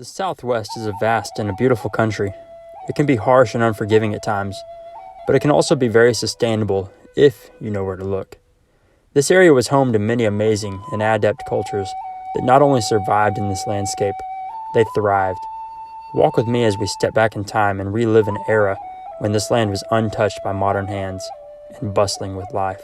The Southwest is a vast and a beautiful country. It can be harsh and unforgiving at times, but it can also be very sustainable if you know where to look. This area was home to many amazing and adept cultures that not only survived in this landscape, they thrived. Walk with me as we step back in time and relive an era when this land was untouched by modern hands and bustling with life.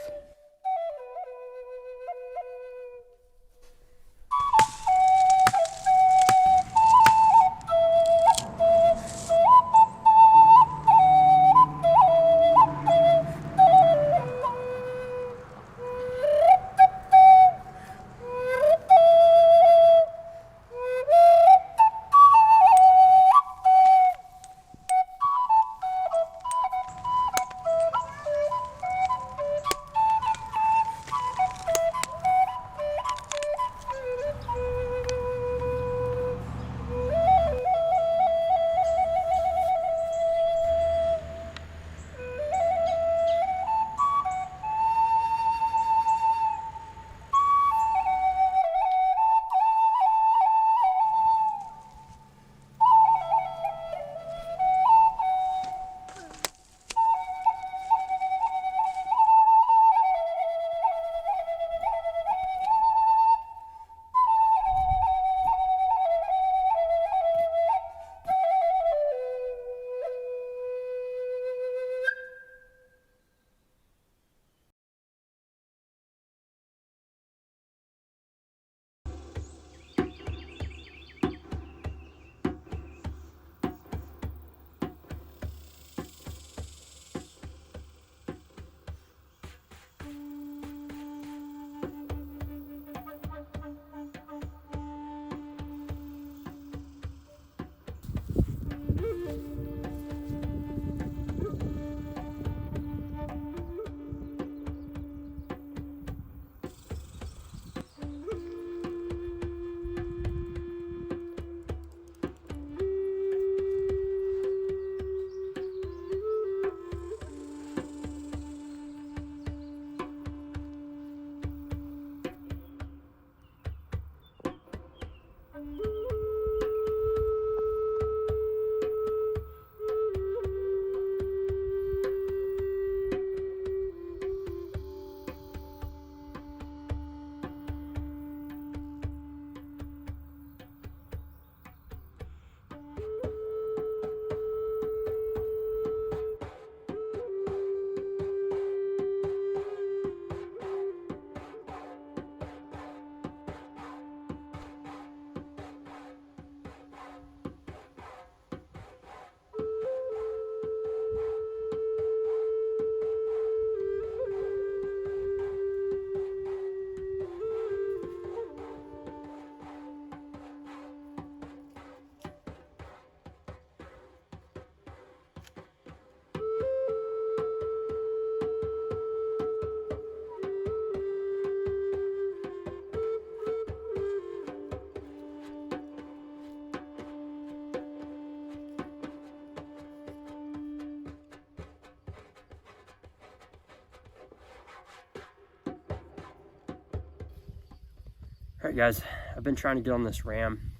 Alright guys, I've been trying to get on this ram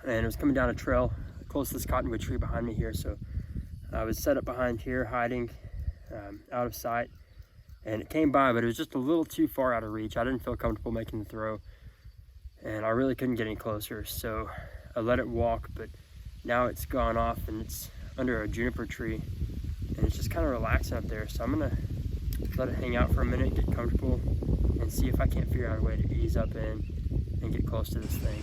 and it was coming down a trail close to this cottonwood tree behind me here, so I was set up behind here hiding out of sight, and it came by, but it was just a little too far out of reach. I didn't feel comfortable making the throw and I really couldn't get any closer, so I let it walk, but now it's gone off and it's under a juniper tree and it's just kind of relaxing up there, so I'm gonna let it hang out for a minute, get comfortable, and see if I can't figure out a way to ease up in and get close to this thing.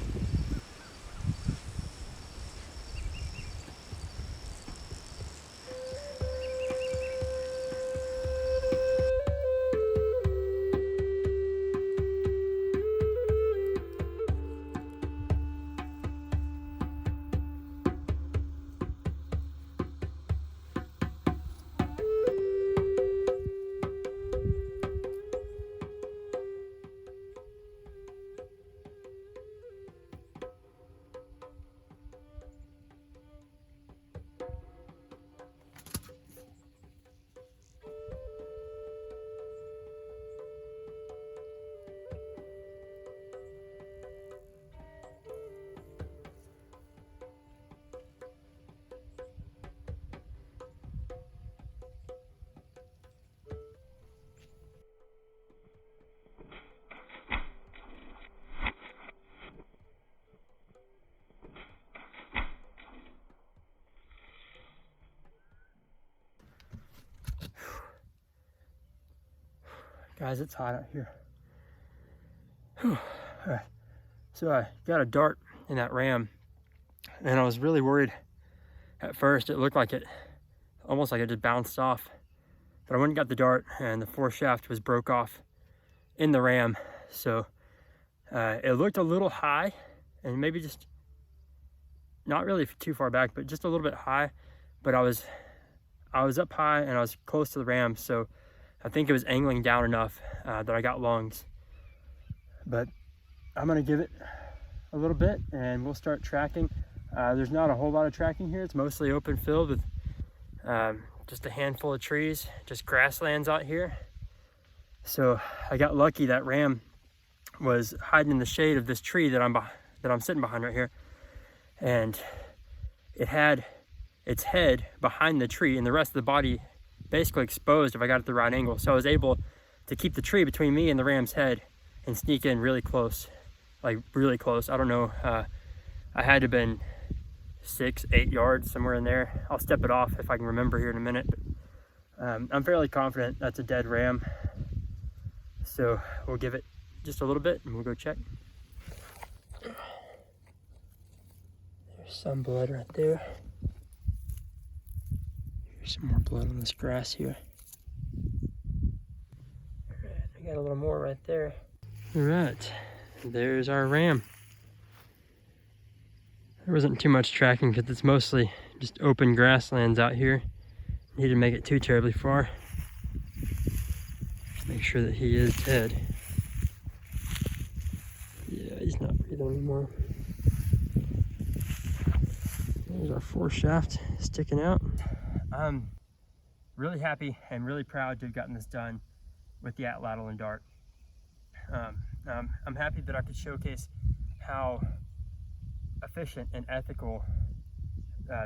Guys, it's hot out here. Whew. All right. So I got a dart in that ram, and I was really worried at first. It looked like it, almost like it just bounced off. But I went and got the dart, and the foreshaft was broke off in the ram. So it looked a little high, and maybe just not really too far back, but just a little bit high. But I was up high and I was close to the ram, so I think it was angling down enough that I got lungs. But I'm gonna give it a little bit and we'll start tracking. There's not a whole lot of tracking here. It's mostly open field with just a handful of trees, just grasslands out here. So I got lucky. That ram was hiding in the shade of this tree that I'm sitting behind right here, and it had its head behind the tree and the rest of the body basically exposed if I got it at the right angle. So I was able to keep the tree between me and the ram's head and sneak in really close, like really close. I don't know, I had to have been 6-8 yards, somewhere in there. I'll step it off if I can remember here in a minute. But, I'm fairly confident that's a dead ram. So we'll give it just a little bit and we'll go check. There's some blood right there. Here's some more blood on this grass here. Alright, I got a little more right there. Alright, there's our ram. There wasn't too much tracking because it's mostly just open grasslands out here. Need to make it too terribly far. Just make sure that he is dead. Yeah, he's not breathing anymore. There's our foreshaft sticking out. I'm really happy and really proud to have gotten this done with the atlatl and dart. I'm happy that I could showcase how efficient and ethical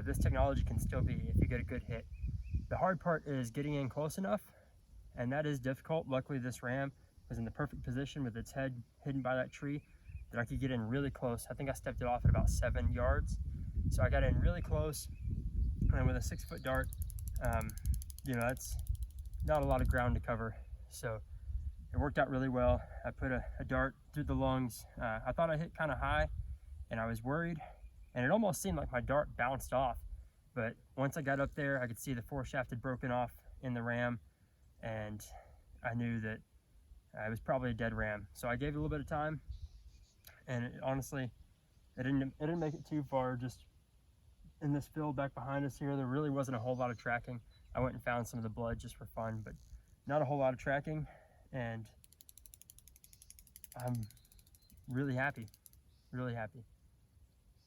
this technology can still be if you get a good hit. The hard part is getting in close enough, and that is difficult. Luckily, this ram was in the perfect position with its head hidden by that tree that I could get in really close. I think I stepped it off at about 7 yards. So I got in really close, and with a 6-foot dart, you know, that's not a lot of ground to cover. So it worked out really well. I put a dart through the lungs. I thought I hit kind of high, and I was worried, and it almost seemed like my dart bounced off. But once I got up there, I could see the foreshaft had broken off in the ram, and I knew that it was probably a dead ram. So I gave it a little bit of time, and honestly, it didn't make it too far. Just in this field back behind us here, there really wasn't a whole lot of tracking. I went and found some of the blood just for fun, but not a whole lot of tracking, and I'm really happy, really happy.